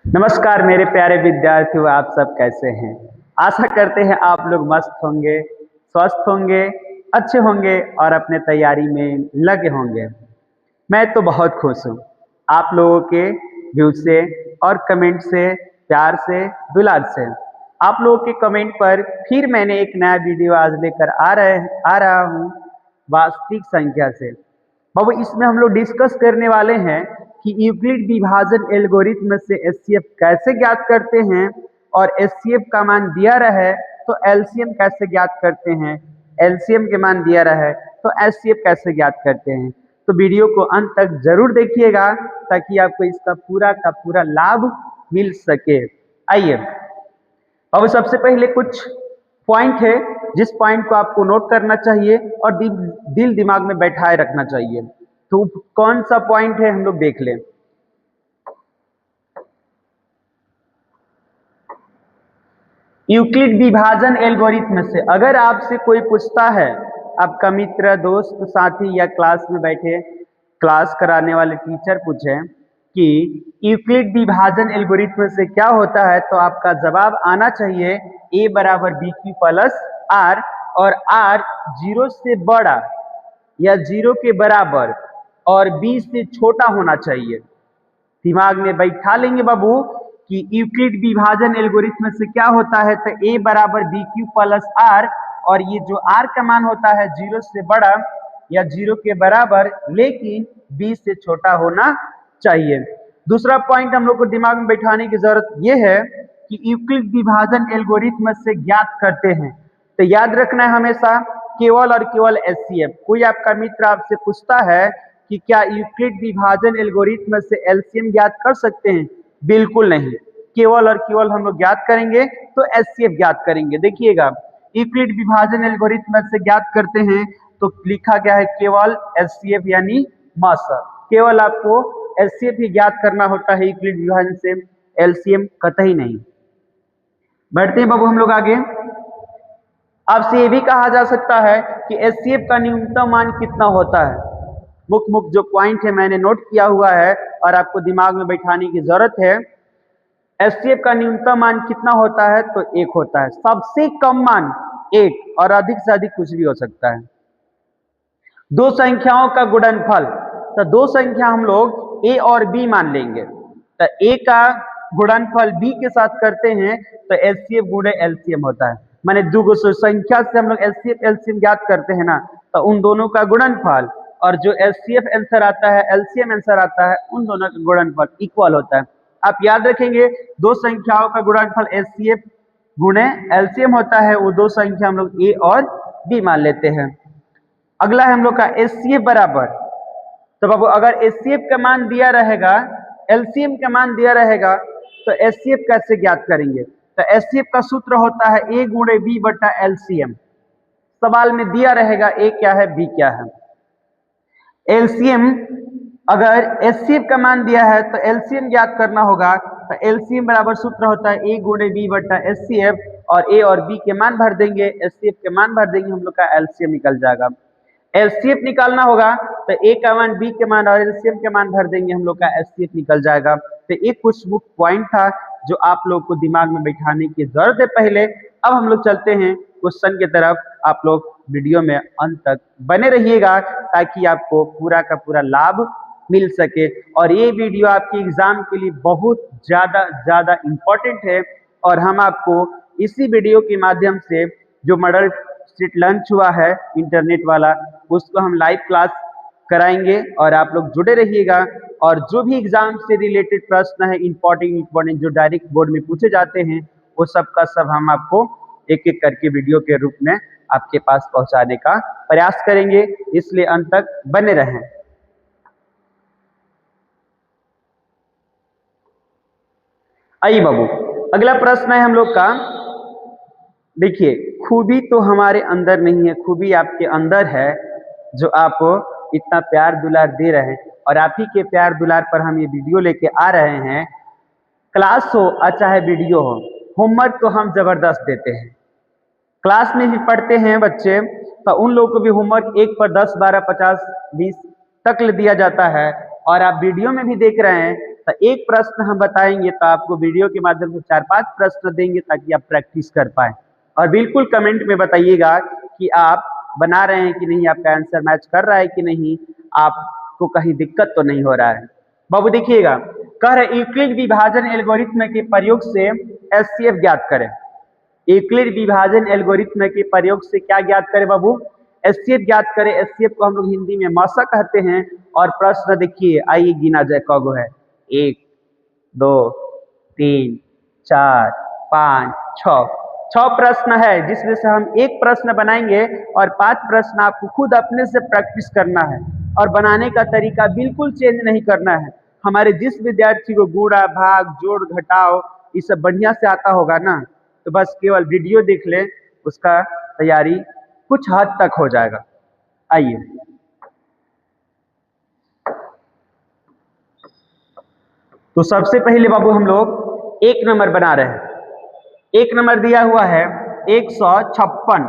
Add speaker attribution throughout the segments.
Speaker 1: नमस्कार मेरे प्यारे विद्यार्थियों, आप सब कैसे हैं। आशा करते हैं आप लोग मस्त होंगे, स्वस्थ होंगे, अच्छे होंगे और अपने तैयारी में लगे होंगे। मैं तो बहुत खुश हूँ आप लोगों के व्यू से और कमेंट से, प्यार से, दुलार से। आप लोगों के कमेंट पर फिर मैंने एक नया वीडियो आज लेकर आ रहा हूँ वास्तविक संख्या से। बाबू इसमें हम लोग डिस्कस करने वाले हैं कि यूक्लिड विभाजन एल्गोरिथ्म से एचसीएफ कैसे ज्ञात करते हैं, और एचसीएफ का मान दिया रहे तो एलसीएम कैसे ज्ञात करते हैं, एलसीएम के मान दिया रहे तो एचसीएफ कैसे ज्ञात करते हैं। तो वीडियो को अंत तक जरूर देखिएगा ताकि आपको इसका पूरा का पूरा लाभ मिल सके। आइए अब सबसे पहले कुछ पॉइंट है जिस पॉइंट को आपको नोट करना चाहिए और दिल दिमाग में बैठाए रखना चाहिए। तो कौन सा पॉइंट है हम लोग देख लें। यूक्लिड विभाजन एल्गोरिथ्म से अगर आपसे कोई पूछता है, आपका मित्र, दोस्त, साथी या क्लास में बैठे क्लास कराने वाले टीचर पूछे कि यूक्लिड विभाजन एल्गोरिथ्म से क्या होता है, तो आपका जवाब आना चाहिए a बराबर बी क्यू प्लस आर, और r 0 से बड़ा या 0 के बराबर और b से छोटा होना चाहिए। दिमाग में बैठा लेंगे बाबू कि यूक्लिड विभाजन एल्गोरिथ्म से क्या होता है, तो a बराबर बी क्यू प्लस आर, और ये जो r का मान होता है 0 से बड़ा या 0 के बराबर लेकिन b से छोटा होना चाहिए। दूसरा पॉइंट हम लोग को दिमाग में बैठाने की जरूरत यह है कि यूक्लिड विभाजन एल्गोरिथ्म से ज्ञात करते हैं, तो याद रखना है हमेशा केवल और केवल एचसीएफ। कोई आपका मित्र आपसे पूछता है कि क्या यूक्लिड विभाजन एल्गोरिथ्म से एलसीएम ज्ञात कर सकते हैं, बिल्कुल नहीं। केवल और केवल हम लोग ज्ञात करेंगे तो एचसीएफ ज्ञात करेंगे। देखिएगा यूक्लिड विभाजन एल्गोरिथ्म से ज्ञात करते हैं तो लिखा गया है केवल एचसीएफ यानी मास्टर। केवल आपको एचसीएफ ही ज्ञात करना होता है यूक्लिड विभाजन से, एलसीएम कतई नहीं। बढ़ते हैं बाबू हम लोग आगे। आपसे ये भी कहा जा सकता है कि एचसीएफ का न्यूनतम मान कितना होता है। मुख्य मुख्य जो पॉइंट है मैंने नोट किया हुआ है और आपको दिमाग में बैठाने की जरूरत है। एचसीएफ का न्यूनतम मान कितना होता है, तो 1 होता है। सबसे कम मान 1 और अधिक से अधिक कुछ भी हो सकता है। दो संख्याओं का गुणनफल, तो दो संख्या हम लोग a और b मान लेंगे, तो a का गुणनफल b के साथ करते हैं तो एचसीएफ गुणे एलसीएम होता है। माने दो संख्या से हम लोग एचसीएफ एलसीएम ज्ञात करते हैं ना, तो उन दोनों का गुणनफल और जो एचसीएफ आंसर आता है, एलसीएम आंसर आता है, उन दोनों का गुणनफल इक्वल होता है। आप याद रखेंगे दो संख्याओं का गुणनफल एचसीएफ गुणे एलसीएम होता है, वो दो संख्या हम लोग a और b मान लेते हैं। अगला है हम लोग का एचसीएफ बराबर, तो बाबू अगर एचसीएफ का मान दिया रहेगा, एलसीएम का मान दिया रहेगा, तो एचसीएफ कैसे ज्ञात करेंगे। तो एचसीएफ का सूत्र होता है a गुणे b बटा एलसीएम। सवाल में दिया रहेगा a क्या है, b क्या है। एलसीएम, अगर एचसीएफ का मान दिया है तो एलसीएम ज्ञात करना होगा, तो एलसीएम बराबर सूत्र होता है a गुणे b बटा एचसीएफ, और a और b के मान भर देंगे, एचसीएफ के मान भर देंगे, हम लोग का एलसीएम निकल जाएगा। एलसीएफ निकालना होगा तो a का मान, b के मान और एलसीएम के मान भर देंगे, हम लोग का एचसीएफ निकल जाएगा। तो एक कुछ मुख्य पॉइंट था जो आप लोग को दिमाग में बैठाने की जरूरत है पहले। अब हम लोग चलते हैं क्वेश्चन की तरफ। आप लोग वीडियो में अंत तक बने रहिएगा ताकि आपको पूरा का पूरा लाभ मिल सके, और ये वीडियो आपके एग्जाम के लिए बहुत ज्यादा इंपॉर्टेंट है। और हम आपको इसी वीडियो के माध्यम से जो मॉडल सीट लॉन्च हुआ है इंटरनेट वाला, उसको हम लाइव क्लास कराएंगे और आप लोग जुड़े रहिएगा। और जो भी एग्जाम से रिलेटेड प्रश्न है इंपॉर्टेंट जो डायरेक्ट बोर्ड में पूछे जाते हैं, वो सब का सब हम आपको एक एक करके वीडियो के रूप में आपके पास पहुंचाने का प्रयास करेंगे, इसलिए अंत तक बने रहें। आइए बाबू, अगला प्रश्न है हम लोग का। देखिए, खूबी तो हमारे अंदर नहीं है, खूबी आपके अंदर है जो आप इतना प्यार दुलार दे रहे हैं, और आप ही के प्यार दुलार पर हम ये वीडियो लेके आ रहे हैं। क्लास हो या चाहे वीडियो हो, होमवर्क तो हम जबरदस्त देते हैं। क्लास में भी पढ़ते हैं बच्चे, तो उन लोगों को भी होमवर्क 1 पर 10, 12, 50, 20 तक दिया जाता है, और आप वीडियो में भी देख रहे हैं तो एक प्रश्न हम बताएंगे तो आपको वीडियो के माध्यम से 4-5 प्रश्न देंगे ताकि आप प्रैक्टिस कर पाए। और बिल्कुल कमेंट में बताइएगा कि आप बना रहे हैं कि नहीं, आपका आंसर मैच कर रहा है कि नहीं, आपको कहीं दिक्कत तो नहीं हो रहा है। बाबू देखिएगा, कह रहे यूक्लिड विभाजन एल्गोरिथ्म के प्रयोग से एचसीएफ ज्ञात करें। यूक्लिड विभाजन एल्गोरिथ्म के प्रयोग से क्या ज्ञात करें बाबू? एचसीएफ ज्ञात करें। एचसीएफ को हम लोग हिंदी में मासा कहते हैं। और प्रश्न देखिए, आइए गिना जाए कगो है। 1 2 3 4 5 6 प्रश्न है, जिसमें से हम एक प्रश्न बनाएंगे और 5 प्रश्न आपको खुद अपने से प्रैक्टिस करना है। और बनाने का तरीका बिल्कुल चेंज नहीं करना है। हमारे जिस विद्यार्थी को गुणा भाग जोड़ घटाव ये सब बढ़िया से आता होगा ना, तो बस केवल वीडियो देख ले, उसका तैयारी कुछ हद तक हो जाएगा। आइए, तो सबसे पहले बाबू हम लोग एक नंबर बना रहे हैं। एक नंबर दिया हुआ है 156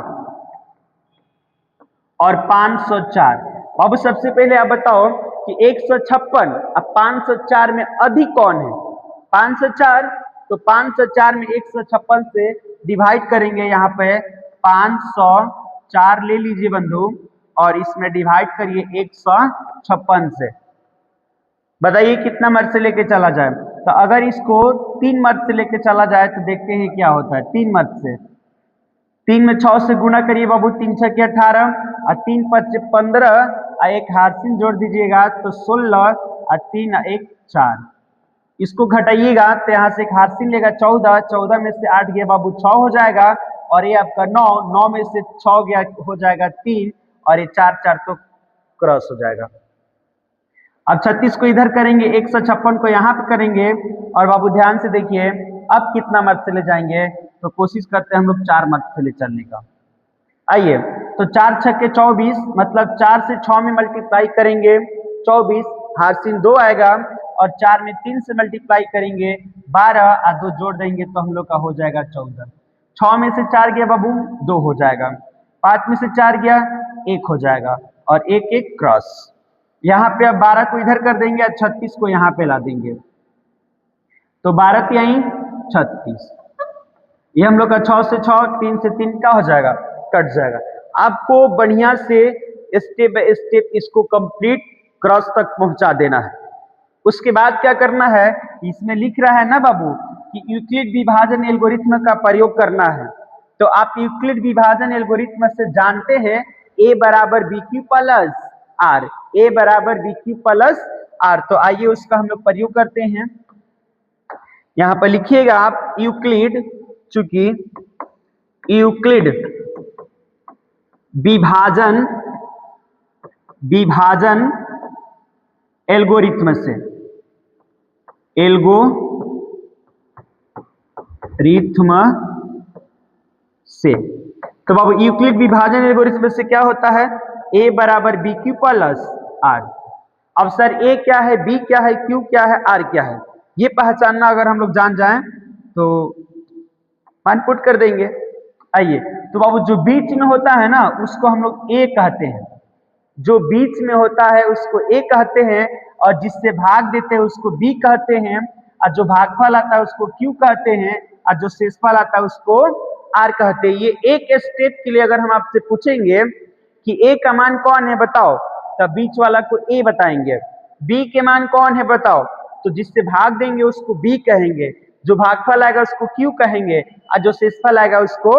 Speaker 1: और 504। बाबू सबसे पहले आप बताओ कि 156 और 504 में अधिक कौन है? 504, तो 504 में 156 से डिवाइड करेंगे। यहाँ पे 504 ले लीजिए बंधु और इसमें डिवाइड करिए 156 से। बताइए कितना मर्द से लेके चला जाए। तो अगर इसको 3 मर्द से लेके चला जाए तो देखते हैं क्या होता है। 3 मर्द से, 3 में 6 से गुना करिए बाबू, 3 6 के 18 और 3 5 15 और एक हार्सिन जोड़ दीजिएगा तो 16 और 3 1 4। इसको घटाइएगा तो यहाँ से एक हार्सिन लेगा 14, 14 में से 8 गया बाबू 6 हो जाएगा। और ये आपका 9, 9 में से 6 गया हो जाएगा 3 और ये 4 4 तो क्रॉस हो जाएगा। अब 36 को इधर करेंगे, 156 को यहाँ पे करेंगे। और बाबू ध्यान से देखिए, अब कितना मर्द से ले जाएंगे, तो कोशिश करते हैं हम लोग 4 मर्द से ले चलने का। आइए, तो 4 6 24, मतलब 4 से 6 में मल्टीप्लाई करेंगे 24, हार्सिन 2 आएगा। और 4 में 3 से मल्टीप्लाई करेंगे 12 और 2 जोड़ देंगे तो हम लोग का हो जाएगा 14। 6 में से 4 गया बाबू 2 हो जाएगा, 5 में से 4 गया 1 हो जाएगा और 1 1 क्रॉस। यहाँ पे अब 12 को इधर कर देंगे और 36 को यहाँ पे ला देंगे, तो 12 यहीं 36। ये हम लोग का 6 से 6, 3 से 3 क्या हो जाएगा, कट जाएगा। आपको बढ़िया से स्टेप बाय स्टेप इसको कंप्लीट क्रॉस तक पहुंचा देना है। उसके बाद क्या करना है, इसमें लिख रहा है ना बाबू कि यूक्लिड विभाजन एल्गोरिथ्म का प्रयोग करना है। तो आप यूक्लिड विभाजन एल्गोरिथ्म से जानते हैं a बराबर b q plus r, a बराबर बी क्यू प्लस आर। तो आइए उसका हम लोग प्रयोग करते हैं। यहाँ पर लिखिएगा आप यूक्लिड, चूंकि यूक्लिड विभाजन एल्गोरिथ्म से, तो बाबू यूक्लिड विभाजन एल्गोरिथ्म से क्या होता है, a बराबर बी क्यू प्लस आर। अब सर a क्या है, b क्या है, q क्या है, r क्या है, ये पहचानना अगर हम लोग जान जाएं तो मान पुट कर देंगे। आइए, तो बाबू जो बीच में होता है ना उसको हम लोग a कहते हैं, जो बीच में होता है उसको a कहते हैं, और जिससे भाग देते हैं उसको b कहते हैं, और जो भागफल आता है उसको q कहते हैं, और जो शेषफल आता है उसको r कहते हैं। ये एक स्टेप के लिए अगर हम आपसे पूछेंगे कि a का मान कौन है बताओ, तो बीच वाला को a बताएंगे। b के मान कौन है बताओ, तो जिससे भाग देंगे उसको b कहेंगे, जो भागफल आएगा उसको q कहेंगे, और जो शेषफल आएगा उसको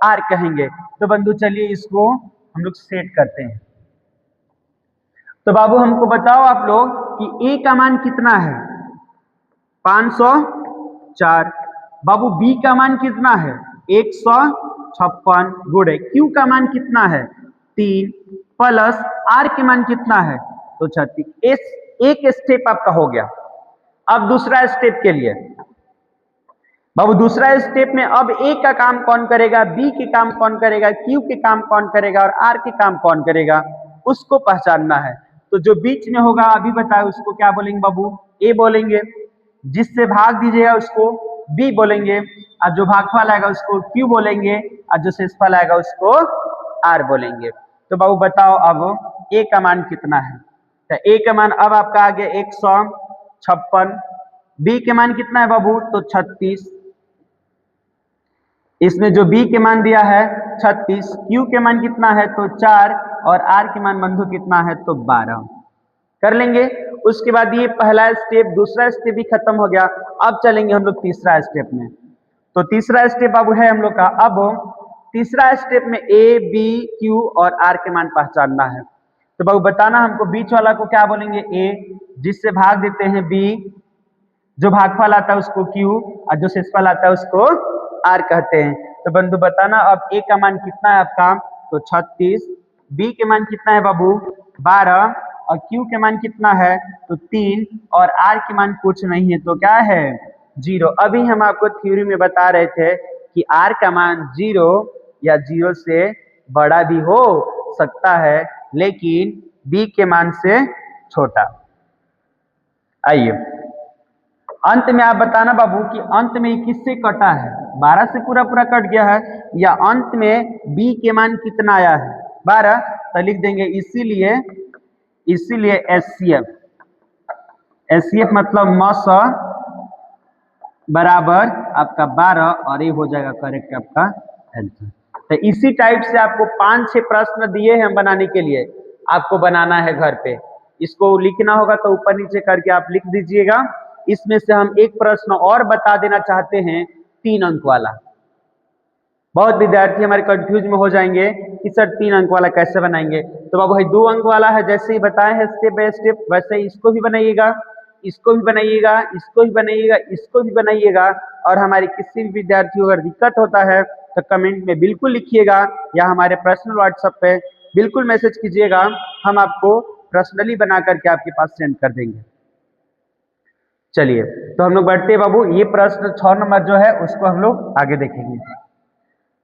Speaker 1: r कहेंगे। तो बंधु चलिए इसको हम लोग सेट करते हैं। तो बाबू हमको बताओ आप लोग कि a का मान कितना है, 504। बाबू b का मान कितना है, 156 गुणे q का मान कितना है, 3 प्लस r के मान कितना है, तो 36। एक स्टेप आपका हो गया। अब दूसरा स्टेप के लिए बाबू, दूसरा स्टेप में अब a का काम कौन करेगा, b के काम कौन करेगा, q के काम कौन करेगा और r के काम कौन करेगा, उसको पहचानना है। तो जो बीच में होगा अभी बताए उसको क्या बोलेंगे बाबू, a बोलेंगे, जिससे भाग दीजिएगा उसको b बोलेंगे, और जो भागफल आएगा उसको q बोलेंगे, और जो शेषफल आएगा उसको r बोलेंगे। तो बाबू बताओ अब a का मान कितना है, तो a का मान अब आपका आ गया 156 बी के मान कितना है बाबू, तो 36। इसमें जो बी के मान दिया है 36, क्यू के मान कितना है तो 4, और आर के मान बंधु कितना है तो 12 कर लेंगे। उसके बाद ये पहला स्टेप, दूसरा स्टेप भी खत्म हो गया। अब चलेंगे हम लोग तीसरा स्टेप में। तो तीसरा स्टेप बाबू है हम लोग का, अब तीसरा स्टेप में ए बी क्यू और आर के मान पहचानना है। तो बाबू बताना हमको, बीच वाला को क्या बोलेंगे ए, जिससे भाग देते हैं बी, जो भागफल आता है उसको क्यू, और जो शेषफल आता है उसको आर कहते हैं। तो बंधु बताना अब ए का मान कितना है आपका, तो 36, बी के मान कितना है बाबू 12, और क्यू के मान कितना है तो 3, और आर के मान कुछ नहीं है तो क्या है 0। अभी हम आपको थ्योरी में बता रहे थे कि आर का मान 0 या 0 से बड़ा भी हो सकता है, लेकिन बी के मान से छोटा। आइए अंत में आप बताना बाबू कि अंत में किससे कटा है, 12 से पूरा पूरा कट गया है, या अंत में बी के मान कितना आया है 12, तो लिख देंगे इसीलिए एचसीएफ मतलब मस बराबर आपका 12, और ये हो जाएगा करेक्ट आपका आंसर। तो इसी टाइप से आपको 5-6 प्रश्न दिए हैं बनाने के लिए, आपको बनाना है घर पे। इसको लिखना होगा तो ऊपर नीचे करके आप लिख दीजिएगा। इसमें से हम एक प्रश्न और बता देना चाहते हैं 3 अंक वाला। बहुत विद्यार्थी हमारे कंफ्यूज में हो जाएंगे कि सर 3 अंक वाला कैसे बनाएंगे। तो बाबू भाई 2 अंक वाला है, जैसे ही बताए हैं स्टेप बाय स्टेप, वैसे ही इसको भी बनाइएगा, इसको भी बनाइएगा, इसको भी बनाइएगा, इसको भी बनाइएगा। और हमारे किसी भी विद्यार्थी को अगर दिक्कत होता है तो कमेंट में बिल्कुल लिखिएगा, या हमारे पर्सनल व्हाट्सएप पे बिल्कुल मैसेज कीजिएगा, हम आपको पर्सनली बना करके आपके पास सेंड कर देंगे। चलिए तो हम लोग बढ़ते हैं बाबू, ये प्रश्न 6 नंबर जो है उसको हम लोग आगे देखेंगे।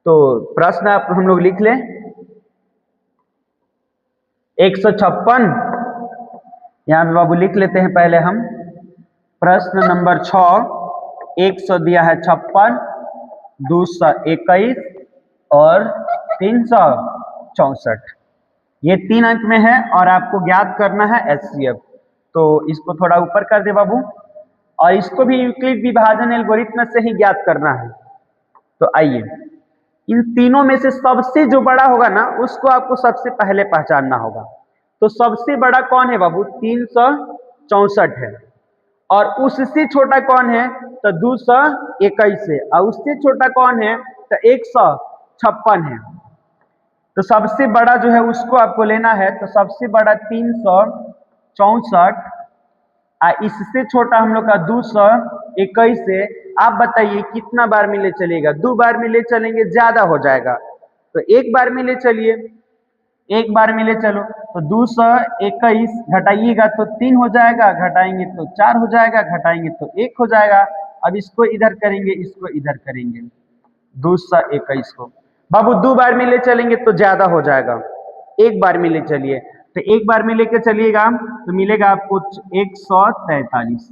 Speaker 1: तो प्रश्न आप हम लोग लिख लें 156, यहाँ पे बाबू लिख लेते हैं पहले हम प्रश्न नंबर 6। 100 दिया है 56, 221 और 364, ये 3 अंक में है और आपको ज्ञात करना है एचसीएफ। तो इसको थोड़ा ऊपर कर दे बाबू, और इसको भी यूक्लिड विभाजन एल्गोरिथम से ही ज्ञात करना है। तो आइए इन तीनों में से सबसे जो बड़ा होगा ना उसको आपको सबसे पहले पहचानना होगा। तो सबसे बड़ा कौन है बाबू, 364 है, और उससे छोटा कौन है तो 221 है, और उससे छोटा कौन है तो 156 है। तो सबसे बड़ा जो है उसको आपको लेना है, तो सबसे बड़ा 364, इससे छोटा हम लोग का 221 है। आप बताइए कितना बार मिले चलेगा, 2 बार मिले चलेंगे ज्यादा हो जाएगा, तो 1 बार मिले चलिए, 1 बार मिले चलो। तो 221 घटाइएगा तो 3 हो जाएगा, घटाएंगे तो 4 हो जाएगा, घटाएंगे तो 1 हो जाएगा। अब इसको इधर करेंगे, इसको इधर करेंगे, 221 को बाबू 2 बार मिले चलेंगे तो ज्यादा हो जाएगा, 1 बार मिले चलिए। तो 1 बार में लेके चलिएगा तो मिलेगा आपको 143।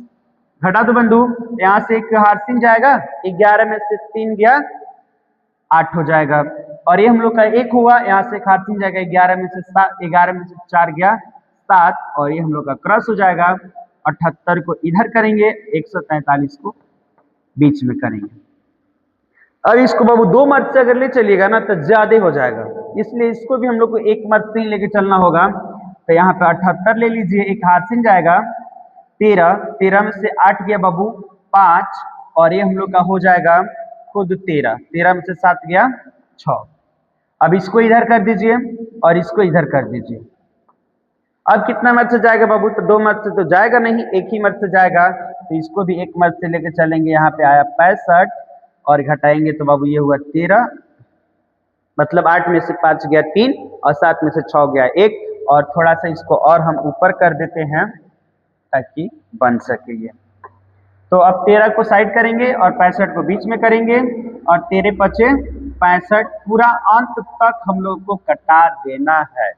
Speaker 1: घटा दो बंधु, यहाँ से एक हारसिन जाएगा, 11 में से 3 गया 8 हो जाएगा, और ये हम लोग का 1 हुआ, यहाँ से एक हारसिन जाएगा, 11 में से 4 गया 7, और ये हम लोग का क्रॉस हो जाएगा। 78 को इधर करेंगे, 143 को बीच में करेंगे। अब इसको बाबू 2 मर्द से अगर ले चलिएगा ना तो ज्यादा हो जाएगा, इसलिए इसको भी हम लोग को 1 मर्द से ही लेके चलना होगा। तो यहाँ पे 78 ले लीजिए, एक हारसिन जाएगा 13, 13 में से 8 गया बाबू 5, और ये हम लोग का हो जाएगा खुद 13, 13 में से 7 गया 6। अब इसको इधर कर दीजिए और इसको इधर कर दीजिए। अब कितना मर्द से जाएगा बाबू, तो 2 मर्द से तो जाएगा नहीं, 1 ही मर्द से जाएगा। तो इसको भी 1 मर्द से लेके चलेंगे, यहाँ पे आया 65, और घटाएंगे तो बाबू ये हुआ 13, मतलब 8 में से 5 गया 3, और 7 में से 6 गया 1, और थोड़ा सा इसको और हम ऊपर कर देते हैं ताकि बन सके ये। तो अब 13 को साइड करेंगे और 65 को बीच में करेंगे, और 13 बचे 65, पूरा अंत तक हम लोग को कटा देना है।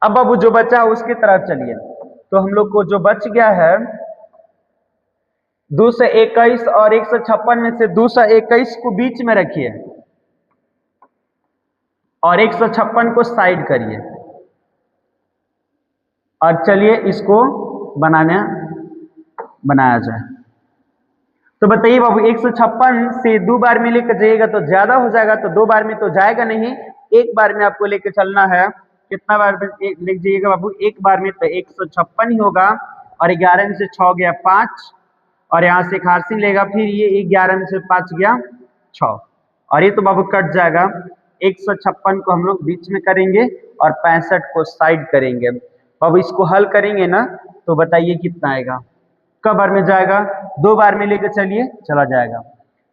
Speaker 1: अब बाबू जो बचा उसकी तरफ चलिए। तो हम लोग को जो बच गया है 221 और 156 में से 221 को बीच में रखिए और 156 को साइड करिए, और चलिए इसको बनाया जाए। तो बताइए बाबू 156 से 2 बार में लेकर जाइएगा तो ज्यादा हो जाएगा, तो 2 बार में तो जाएगा नहीं, एक बार में आपको लेकर चलना है। कितना बार में लिख जाइएगा बाबू, एक बार में तो 156 ही होगा, और 11 में से 6 गया 5, और यहाँ से खारसी लेगा, फिर ये 11 में से 5 गया 6, और ये तो बाबू कट जाएगा। 156 को हम लोग बीच में करेंगे और 65 को साइड करेंगे। बाबू इसको हल करेंगे ना, तो बताइए कितना आएगा, कब बार में जाएगा, 2 बार में लेकर चलिए चला जाएगा।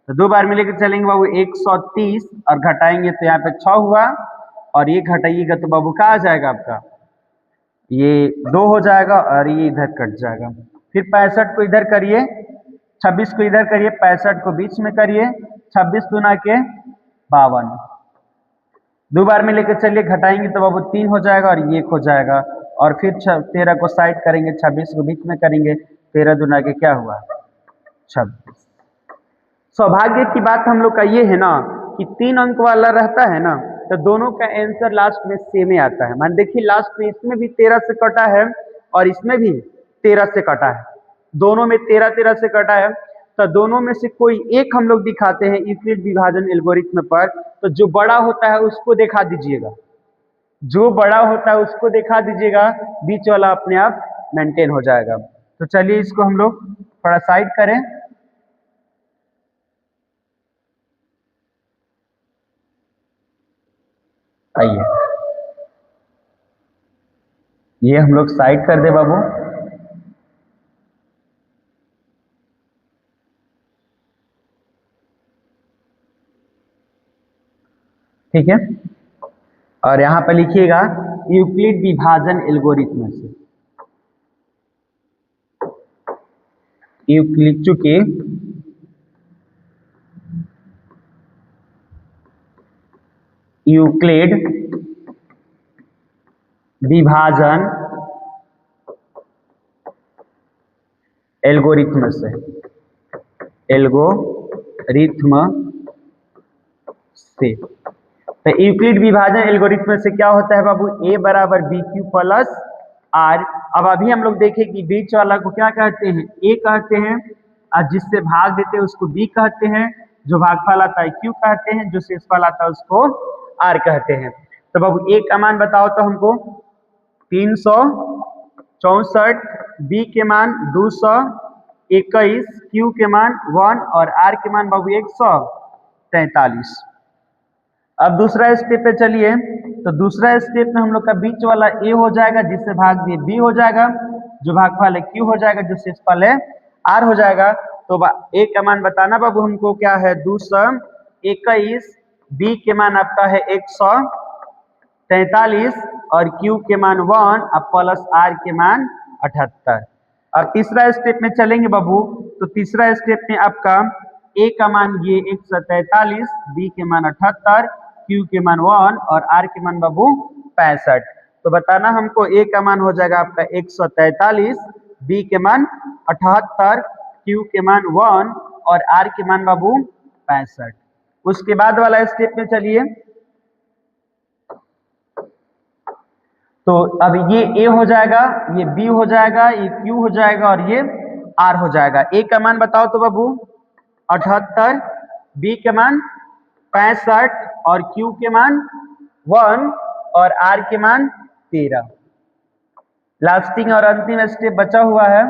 Speaker 1: तो 2 बार में लेकर चलेंगे बाबू 130, और घटाएंगे तो यहाँ पे 6 हुआ, और ये घटाइएगा तो बाबू क्या आ जाएगा आपका, ये 2 हो जाएगा, और ये इधर कट जाएगा। फिर 65 को इधर करिए, 26 को इधर करिए, 65 को बीच में करिए, 26 दूना के 52। 2 बार में लेकर चलिए, घटाएंगे तो बाबू 3 हो जाएगा, और ये 1 हो जाएगा, और फिर 13 को साइड करेंगे, 26 को बीच में करेंगे, 13 दूना के क्या हुआ 26। सौभाग्य की बात हम लोग का ये है ना कि 3 अंक वाला रहता है ना, तो दोनों का आंसर लास्ट में सेम ही आता है। मान देखिए लास्ट में इसमें भी 13 से कटा है और इसमें भी 13 से कटा है, दोनों में 13 से कटा है, तो दोनों में से कोई एक हम लोग दिखाते हैं यूक्लिड विभाजन एल्गोरिथ्म पर। तो जो बड़ा होता है उसको दिखा दीजिएगा, जो बड़ा होता है उसको दिखा दीजिएगा, बीच वाला अपने आप मेंटेन हो जाएगा। तो चलिए इसको हम लोग थोड़ा साइड करें। आइए ये हम लोग साइड कर दे बाबू। ठीक है, और यहां पर लिखिएगा यूक्लिड विभाजन एल्गोरिथ्म से, यूक्लिड चूंकि यूक्लिड विभाजन एल्गोरिथ्म से, एल्गोरिथ्म से, तो यूक्लिड विभाजन एल्गोरिथ्म से क्या होता है बाबू, a बराबर बी क्यू प्लस आर। अब अभी हम लोग देखें कि बीच वाला को क्या कहते हैं, a कहते हैं, और जिससे भाग देते हैं उसको b कहते हैं, जो भागफल आता है q कहते हैं, जो शेषफल आता है उसको r कहते हैं। तो बाबू a का मान बताओ तो हमको 364, b के मान 221, q के मान 1 और r के मान बाबू 143। अब दूसरा स्टेप पे चलिए, तो दूसरा स्टेप में हम लोग का बीच वाला a हो जाएगा, जिससे भाग दिए b हो जाएगा, जो भागफल है q हो जाएगा, जो शेषफल है r हो जाएगा। तो a का मान बताना बाबू हमको क्या है 221, b के मान आपका है 143 और q के मान 1 और प्लस r के मान 78। अब तीसरा स्टेप में चलेंगे बाबू, तो तीसरा स्टेप में आपका a का मान ये 143, b के मान 78, q के मान 1 और r के मान बाबू 65। तो बताना हमको a का मान हो जाएगा आपका 143, b के मान 78, q के मान 1 और r के मान बाबू 65। उसके बाद वाला स्टेप में चलिए, तो अब ये a हो जाएगा, ये b हो जाएगा, ये q हो जाएगा और ये r हो जाएगा। a का मान बताओ तो बाबू 78, b के मान 65 और q के मान 1 और r के मान 13। लास्टिंग और अंतिम स्टेप बचा हुआ है।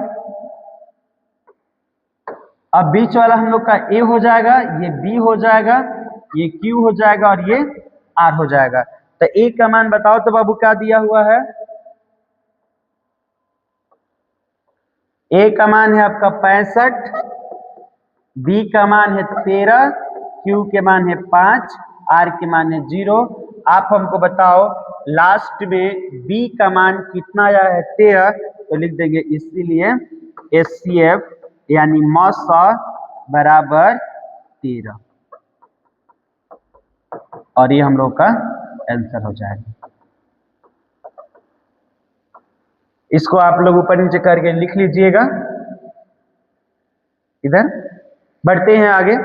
Speaker 1: अब बीच वाला हम लोग का a हो जाएगा, ये b हो जाएगा, ये q हो जाएगा और ये r हो जाएगा। तो a का मान बताओ तो बाबू क्या दिया हुआ है, a का मान है आपका 65, b का मान है 13, q के मान है 5, r के मान है 0। आप हमको बताओ लास्ट में b का मान कितना आया है 13, तो लिख देंगे इसीलिए HCF यानी मॉस बराबर 13, और ये हम लोग का आंसर हो जाएगा। इसको आप लोग ऊपर नीचे करके लिख लीजिएगा। इधर बढ़ते हैं आगे।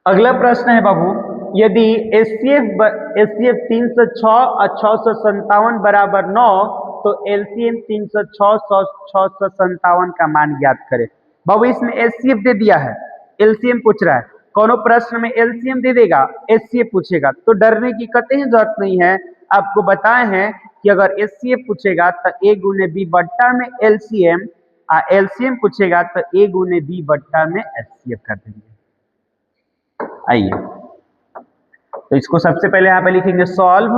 Speaker 1: अगला प्रश्न है बाबू, यदि HCF 306 और 657 बराबर 9, तो LCM 306 657 का मान ज्ञात करें। बाबू इसमें एचसीएफ दे दिया है, एलसीएम पूछ रहा है, कोनो प्रश्न में एलसीएम दे देगा, एचसीएफ पूछेगा, तो डरने की कतई जरूरत नहीं है। आपको बताए हैं कि अगर एचसीएफ पूछेगा तो ए गुने बी बट्टा में एलसीएम, एलसीएम पूछेगा तो ए गुने बी बट्टा में एचसीएफ कर देंगे। आइए तो इसको सबसे पहले यहाँ पे लिखेंगे सॉल्व,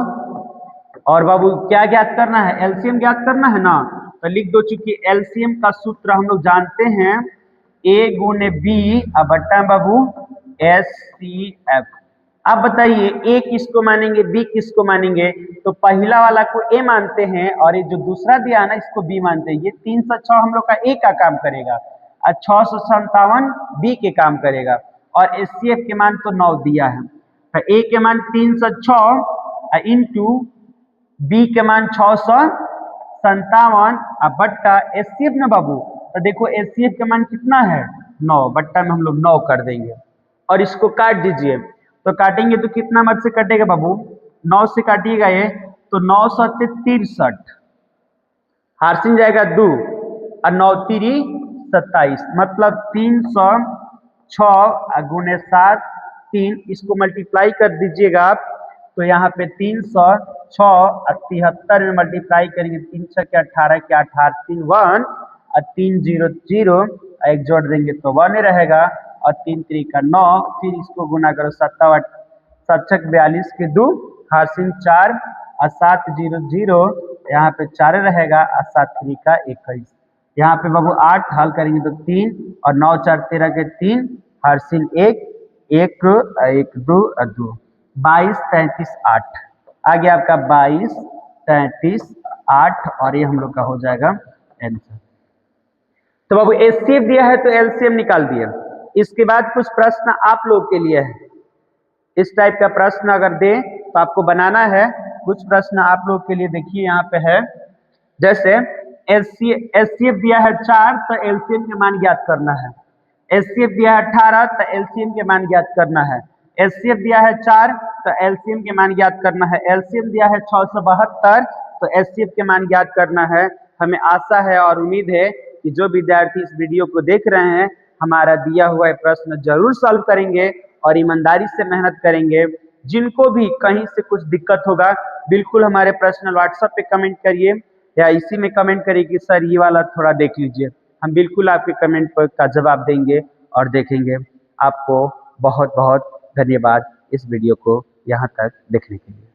Speaker 1: और बाबू क्या ज्ञात करना है, एलसीएम ज्ञात करना है ना, तो लिख दो। चूंकि एलसीएम का सूत्र हम लोग जानते हैं ए गुने बी बट्टा बाबू एस सी एफ। आप बताइए ए किसको मानेंगे, बी किसको मानेंगे, तो पहला वाला को ए मानते हैं और ये जो दूसरा दिया ना इसको बी मानते हैं। ये 306 हम लोग का ए का काम करेगा और 657 बी के काम करेगा, और एचसीएफ के मान तो 9 दिया है, तो ए के मान 306 इंटू बी के मान 657 बट्टा एचसीएफ ना बाबू, तो देखो एचसीएफ के मान कितना है 9, बट्टा में हम लोग 9 कर देंगे और इसको काट दीजिए। तो काटेंगे तो कितना मत से कटेगा बाबू, 9 से काटिएगा ये तो 9 7 63, हारसिन जाएगा 2 और 9 3 27, मतलब 306 गुने 7 3, इसको मल्टीप्लाई कर दीजिएगा आप, तो यहाँ पे 306 और 73 में मल्टीप्लाई करेंगे, 3 6 के 18 के 18 3 1 और 3 0 0 एक जोड़ देंगे तो 1 रहेगा, और 3 3 का 9, फिर इसको गुना करो 7 7 42 के 2 हारसिन 4 और 7 0 0 यहाँ पे 4 रहेगा और 7 3 का 21, यहाँ पे बाबू 8 हल करेंगे तो 3 और 9 4 13 के 3 हारसिन 1 1 1 2 2 22 33 8 आ गया आपका 22 33 8, और ये हम लोग का हो जाएगा आंसर। तो बाबू एचसीएफ दिया है तो एलसीएम निकाल दिया। इसके बाद कुछ प्रश्न आप लोग के लिए है, इस टाइप का प्रश्न अगर दे तो आपको बनाना है। कुछ प्रश्न आप लोग के लिए देखिए यहाँ पे है, जैसे एचसीएफ दिया है 4 तो एलसीएम के मान ज्ञात करना है, एचसीएफ दिया है 18 तो एलसीएम के मान ज्ञात करना है, एचसीएफ दिया है 4 तो एलसीएम के मान ज्ञात करना है, एलसीएम दिया है 672 तो एचसीएफ के मान ज्ञात करना है। हमें आशा है और उम्मीद है कि जो विद्यार्थी इस वीडियो को देख रहे हैं हमारा दिया हुआ प्रश्न जरूर सॉल्व करेंगे और ईमानदारी से मेहनत करेंगे। जिनको भी कहीं से कुछ दिक्कत होगा बिल्कुल हमारे पर्सनल व्हाट्सएप पे कमेंट करिए या इसी में कमेंट करिए कि सर ये वाला थोड़ा देख लीजिए, हम बिल्कुल आपके कमेंट पर का जवाब देंगे और देखेंगे। आपको बहुत बहुत धन्यवाद इस वीडियो को यहाँ तक देखने के लिए।